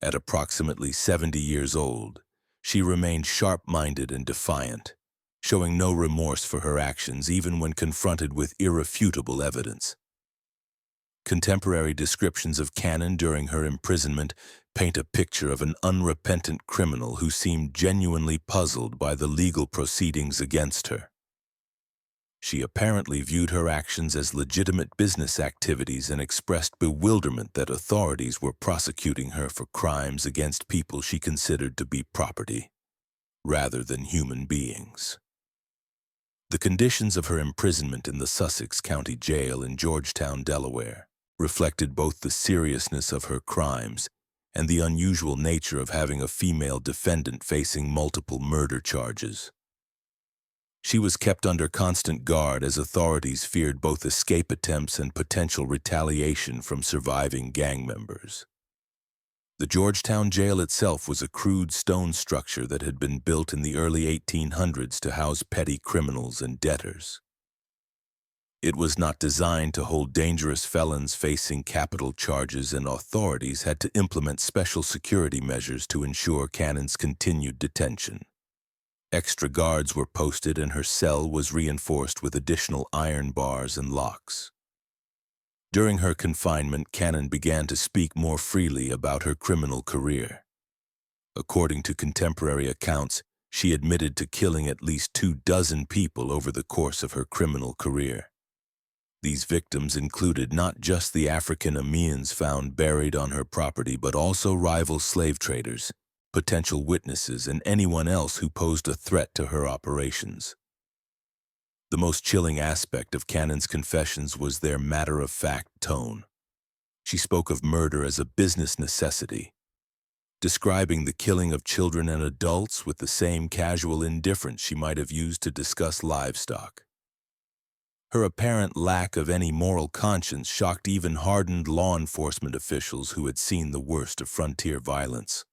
At approximately 70 years old, she remained sharp-minded and defiant, showing no remorse for her actions even when confronted with irrefutable evidence. Contemporary descriptions of Cannon during her imprisonment paint a picture of an unrepentant criminal who seemed genuinely puzzled by the legal proceedings against her. She apparently viewed her actions as legitimate business activities and expressed bewilderment that authorities were prosecuting her for crimes against people she considered to be property, rather than human beings. The conditions of her imprisonment in the Sussex County Jail in Georgetown, Delaware, reflected both the seriousness of her crimes and the unusual nature of having a female defendant facing multiple murder charges. She was kept under constant guard as authorities feared both escape attempts and potential retaliation from surviving gang members. The Georgetown jail itself was a crude stone structure that had been built in the early 1800s to house petty criminals and debtors. It was not designed to hold dangerous felons facing capital charges, and authorities had to implement special security measures to ensure Cannon's continued detention. Extra guards were posted, and her cell was reinforced with additional iron bars and locks. During her confinement, Cannon began to speak more freely about her criminal career. According to contemporary accounts, she admitted to killing at least 24 people over the course of her criminal career. These victims included not just the African Americans found buried on her property, but also rival slave traders, potential witnesses, and anyone else who posed a threat to her operations. The most chilling aspect of Cannon's confessions was their matter-of-fact tone. She spoke of murder as a business necessity, describing the killing of children and adults with the same casual indifference she might have used to discuss livestock. Her apparent lack of any moral conscience shocked even hardened law enforcement officials who had seen the worst of frontier violence.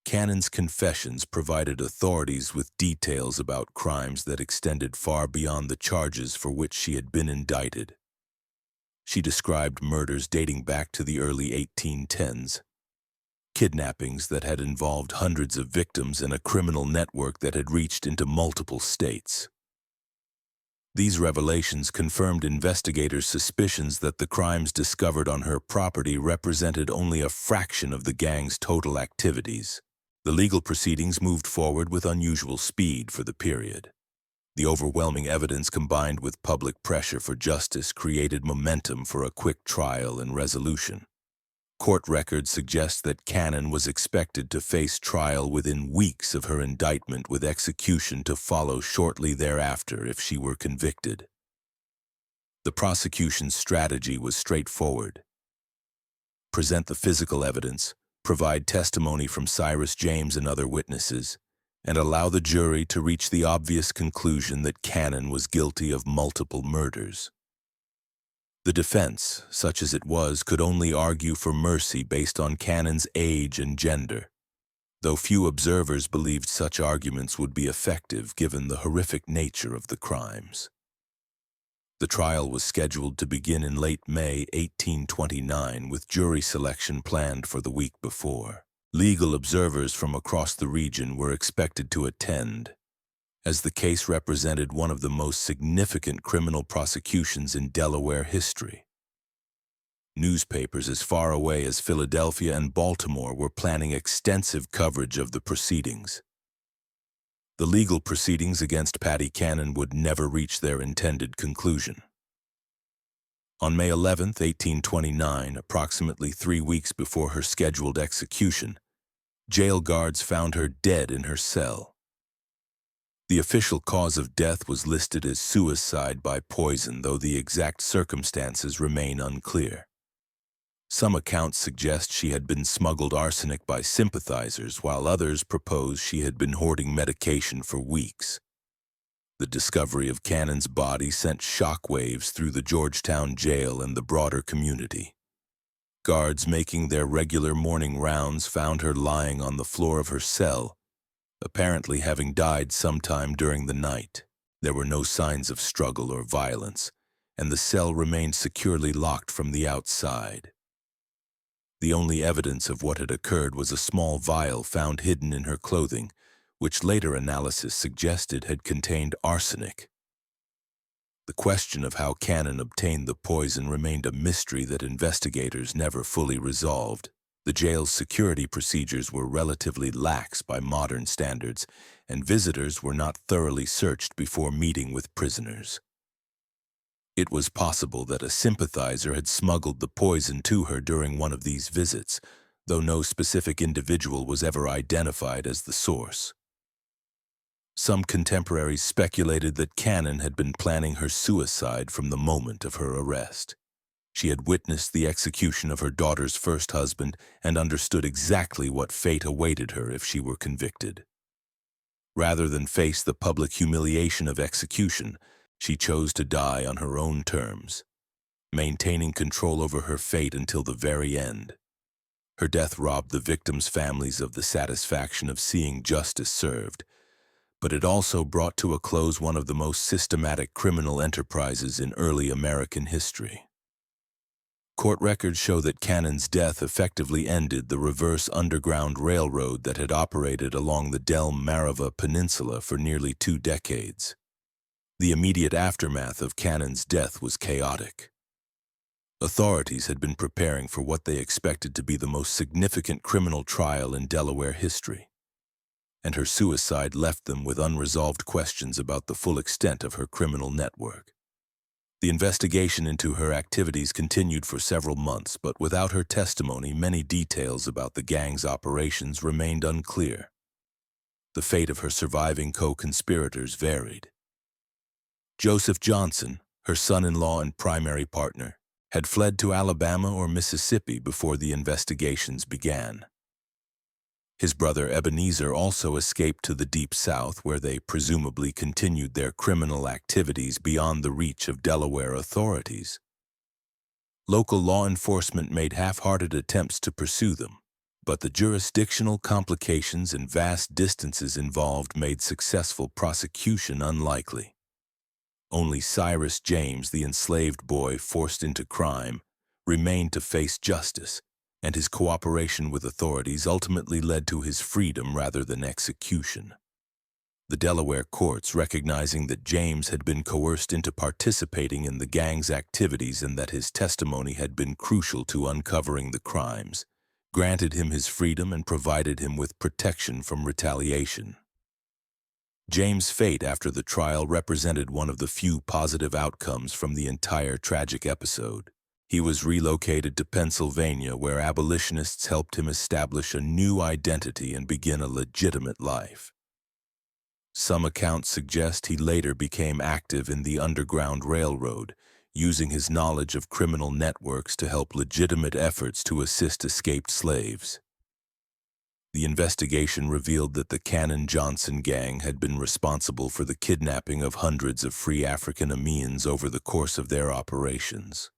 Cannon's confessions provided authorities with details about crimes that extended far beyond the charges for which she had been indicted. She described murders dating back to the early 1810s, kidnappings that had involved hundreds of victims and a criminal network that had reached into multiple states. These revelations confirmed investigators' suspicions that the crimes discovered on her property represented only a fraction of the gang's total activities. The legal proceedings moved forward with unusual speed for the period. The overwhelming evidence combined with public pressure for justice created momentum for a quick trial and resolution. Court records suggest that Cannon was expected to face trial within weeks of her indictment, with execution to follow shortly thereafter if she were convicted. The prosecution's strategy was straightforward: present the physical evidence, provide testimony from Cyrus James and other witnesses, and allow the jury to reach the obvious conclusion that Cannon was guilty of multiple murders. The defense, such as it was, could only argue for mercy based on Cannon's age and gender, though few observers believed such arguments would be effective given the horrific nature of the crimes. The trial was scheduled to begin in late May 1829, with jury selection planned for the week before. Legal observers from across the region were expected to attend, as the case represented one of the most significant criminal prosecutions in Delaware history. Newspapers as far away as Philadelphia and Baltimore were planning extensive coverage of the proceedings. The legal proceedings against Patty Cannon would never reach their intended conclusion. On May 11, 1829, approximately 3 weeks before her scheduled execution, jail guards found her dead in her cell. The official cause of death was listed as suicide by poison, though the exact circumstances remain unclear. Some accounts suggest she had been smuggled arsenic by sympathizers, while others propose she had been hoarding medication for weeks. The discovery of Cannon's body sent shockwaves through the Georgetown jail and the broader community. Guards making their regular morning rounds found her lying on the floor of her cell, apparently having died sometime during the night. There were no signs of struggle or violence, and the cell remained securely locked from the outside. The only evidence of what had occurred was a small vial found hidden in her clothing, which later analysis suggested had contained arsenic. The question of how Cannon obtained the poison remained a mystery that investigators never fully resolved. The jail's security procedures were relatively lax by modern standards, and visitors were not thoroughly searched before meeting with prisoners. It was possible that a sympathizer had smuggled the poison to her during one of these visits, though no specific individual was ever identified as the source. Some contemporaries speculated that Cannon had been planning her suicide from the moment of her arrest. She had witnessed the execution of her daughter's first husband and understood exactly what fate awaited her if she were convicted. Rather than face the public humiliation of execution, she chose to die on her own terms, maintaining control over her fate until the very end. Her death robbed the victims' families of the satisfaction of seeing justice served, but it also brought to a close one of the most systematic criminal enterprises in early American history. Court records show that Cannon's death effectively ended the reverse underground railroad that had operated along the Delmarva Peninsula for nearly 2 decades. The immediate aftermath of Cannon's death was chaotic. Authorities had been preparing for what they expected to be the most significant criminal trial in Delaware history, and her suicide left them with unresolved questions about the full extent of her criminal network. The investigation into her activities continued for several months, but without her testimony, many details about the gang's operations remained unclear. The fate of her surviving co-conspirators varied. Joseph Johnson, her son-in-law and primary partner, had fled to Alabama or Mississippi before the investigations began. His brother Ebenezer also escaped to the Deep South, where they presumably continued their criminal activities beyond the reach of Delaware authorities. Local law enforcement made half-hearted attempts to pursue them, but the jurisdictional complications and vast distances involved made successful prosecution unlikely. Only Cyrus James, the enslaved boy forced into crime, remained to face justice, and his cooperation with authorities ultimately led to his freedom rather than execution. The Delaware courts, recognizing that James had been coerced into participating in the gang's activities and that his testimony had been crucial to uncovering the crimes, granted him his freedom and provided him with protection from retaliation. James' fate after the trial represented one of the few positive outcomes from the entire tragic episode. He was relocated to Pennsylvania, where abolitionists helped him establish a new identity and begin a legitimate life. Some accounts suggest he later became active in the Underground Railroad, using his knowledge of criminal networks to help legitimate efforts to assist escaped slaves. The investigation revealed that the Cannon-Johnson gang had been responsible for the kidnapping of hundreds of free African Americans over the course of their operations.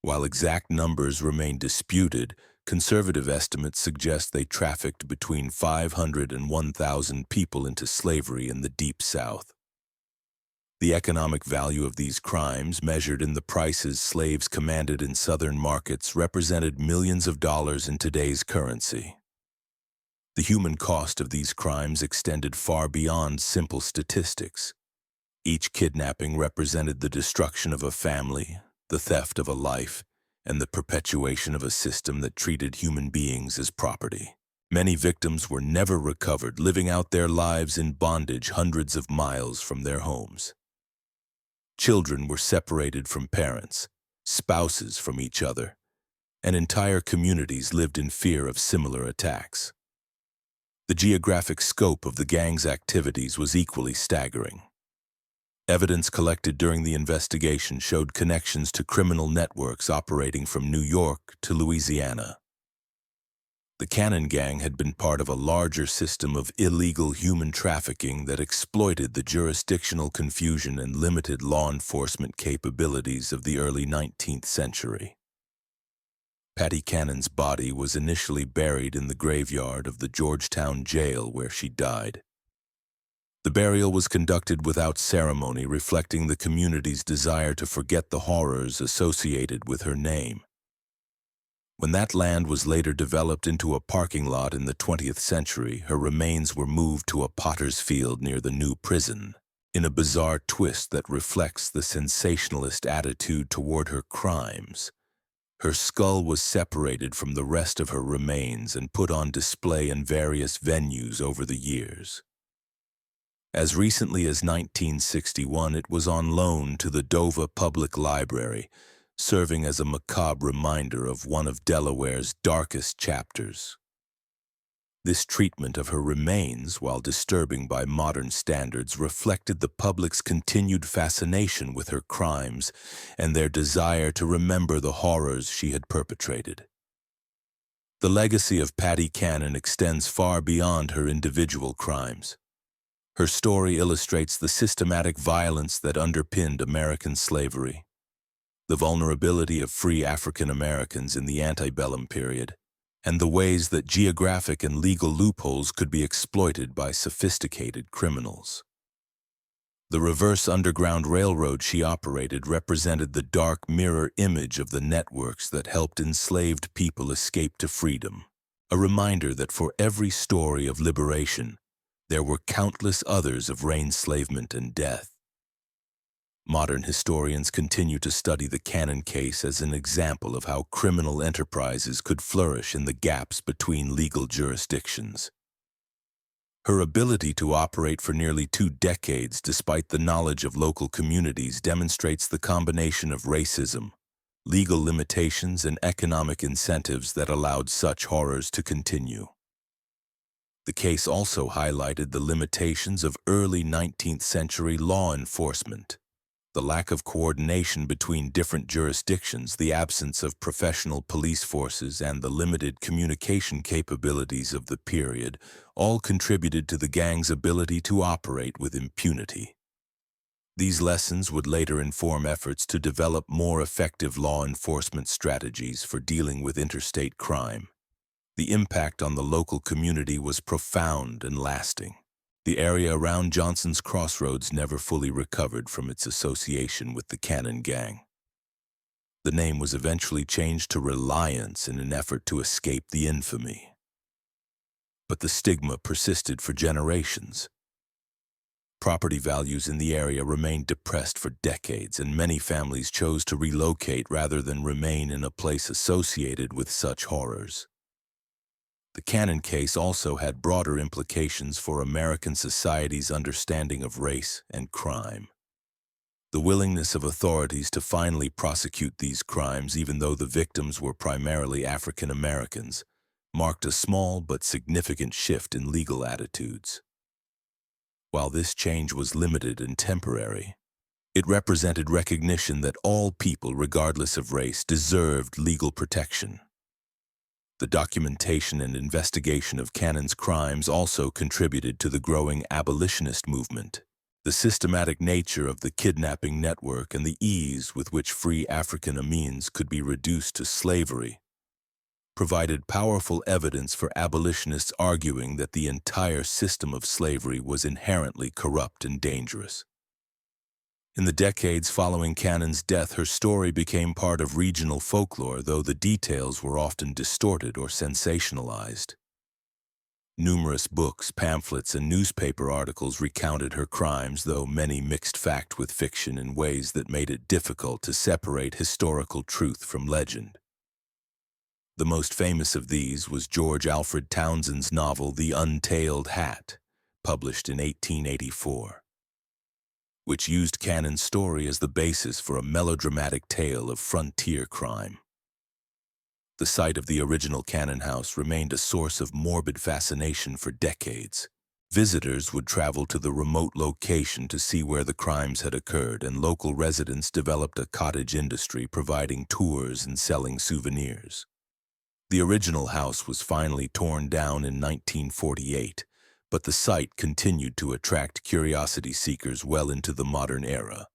While exact numbers remain disputed, conservative estimates suggest they trafficked between 500 and 1,000 people into slavery in the Deep South. The economic value of these crimes, measured in the prices slaves commanded in southern markets, represented millions of dollars in today's currency. The human cost of these crimes extended far beyond simple statistics. Each kidnapping represented the destruction of a family, the theft of a life, and the perpetuation of a system that treated human beings as property. Many victims were never recovered, living out their lives in bondage hundreds of miles from their homes. Children were separated from parents, spouses from each other, and entire communities lived in fear of similar attacks. The geographic scope of the gang's activities was equally staggering. Evidence collected during the investigation showed connections to criminal networks operating from New York to Louisiana. The Cannon gang had been part of a larger system of illegal human trafficking that exploited the jurisdictional confusion and limited law enforcement capabilities of the early 19th century. Patty Cannon's body was initially buried in the graveyard of the Georgetown jail where she died. The burial was conducted without ceremony, reflecting the community's desire to forget the horrors associated with her name. When that land was later developed into a parking lot in the 20th century, her remains were moved to a potter's field near the new prison, in a bizarre twist that reflects the sensationalist attitude toward her crimes. Her skull was separated from the rest of her remains and put on display in various venues over the years. As recently as 1961, it was on loan to the Dover Public Library, serving as a macabre reminder of one of Delaware's darkest chapters. This treatment of her remains, while disturbing by modern standards, reflected the public's continued fascination with her crimes and their desire to remember the horrors she had perpetrated. The legacy of Patty Cannon extends far beyond her individual crimes. Her story illustrates the systematic violence that underpinned American slavery, the vulnerability of free African Americans in the antebellum period, and the ways that geographic and legal loopholes could be exploited by sophisticated criminals. The reverse Underground Railroad she operated represented the dark mirror image of the networks that helped enslaved people escape to freedom, a reminder that for every story of liberation, there were countless others of reenslavement and death. Modern historians continue to study the Cannon case as an example of how criminal enterprises could flourish in the gaps between legal jurisdictions. Her ability to operate for nearly 2 decades despite the knowledge of local communities demonstrates the combination of racism, legal limitations, and economic incentives that allowed such horrors to continue. The case also highlighted the limitations of early 19th century law enforcement. The lack of coordination between different jurisdictions, the absence of professional police forces, and the limited communication capabilities of the period all contributed to the gang's ability to operate with impunity. These lessons would later inform efforts to develop more effective law enforcement strategies for dealing with interstate crime. The impact on the local community was profound and lasting. The area around Johnson's Crossroads never fully recovered from its association with the Cannon Gang. The name was eventually changed to Reliance in an effort to escape the infamy. But the stigma persisted for generations. Property values in the area remained depressed for decades, and many families chose to relocate rather than remain in a place associated with such horrors. The Cannon case also had broader implications for American society's understanding of race and crime. The willingness of authorities to finally prosecute these crimes, even though the victims were primarily African Americans, marked a small but significant shift in legal attitudes. While this change was limited and temporary, it represented recognition that all people, regardless of race, deserved legal protection. The documentation and investigation of Cannon's crimes also contributed to the growing abolitionist movement. The systematic nature of the kidnapping network and the ease with which free African Americans could be reduced to slavery provided powerful evidence for abolitionists arguing that the entire system of slavery was inherently corrupt and dangerous. In the decades following Cannon's death, her story became part of regional folklore, though the details were often distorted or sensationalized. Numerous books, pamphlets, and newspaper articles recounted her crimes, though many mixed fact with fiction in ways that made it difficult to separate historical truth from legend. The most famous of these was George Alfred Townsend's novel The Untailed Hat, published in 1884. Which used Cannon's story as the basis for a melodramatic tale of frontier crime. The site of the original Cannon house remained a source of morbid fascination for decades. Visitors would travel to the remote location to see where the crimes had occurred, and local residents developed a cottage industry providing tours and selling souvenirs. The original house was finally torn down in 1948, but the site continued to attract curiosity seekers well into the modern era.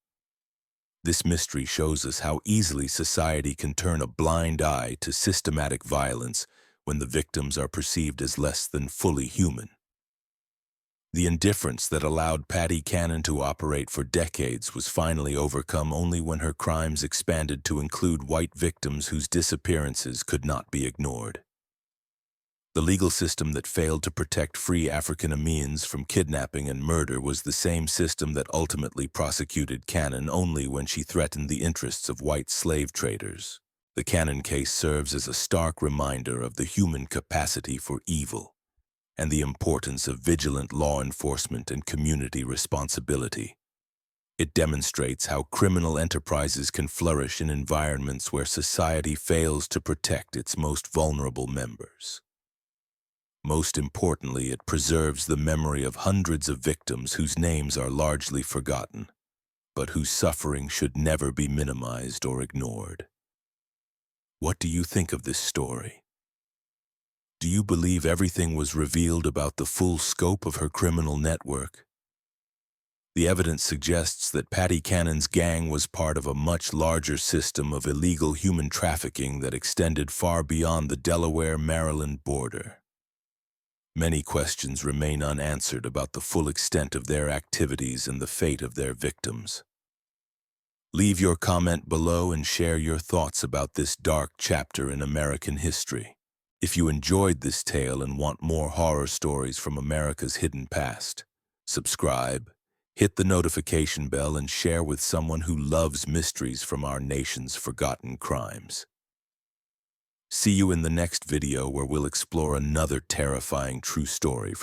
This mystery shows us how easily society can turn a blind eye to systematic violence when the victims are perceived as less than fully human. The indifference that allowed Patty Cannon to operate for decades was finally overcome only when her crimes expanded to include white victims whose disappearances could not be ignored. The legal system that failed to protect free African Americans from kidnapping and murder was the same system that ultimately prosecuted Cannon only when she threatened the interests of white slave traders. The Cannon case serves as a stark reminder of the human capacity for evil and the importance of vigilant law enforcement and community responsibility. It demonstrates how criminal enterprises can flourish in environments where society fails to protect its most vulnerable members. Most importantly, it preserves the memory of hundreds of victims whose names are largely forgotten, but whose suffering should never be minimized or ignored. What do you think of this story? Do you believe everything was revealed about the full scope of her criminal network? The evidence suggests that Patty Cannon's gang was part of a much larger system of illegal human trafficking that extended far beyond the Delaware-Maryland border. Many questions remain unanswered about the full extent of their activities and the fate of their victims. Leave your comment below and share your thoughts about this dark chapter in American history. If you enjoyed this tale and want more horror stories from America's hidden past, subscribe, hit the notification bell, and share with someone who loves mysteries from our nation's forgotten crimes. See you in the next video where we'll explore another terrifying true story from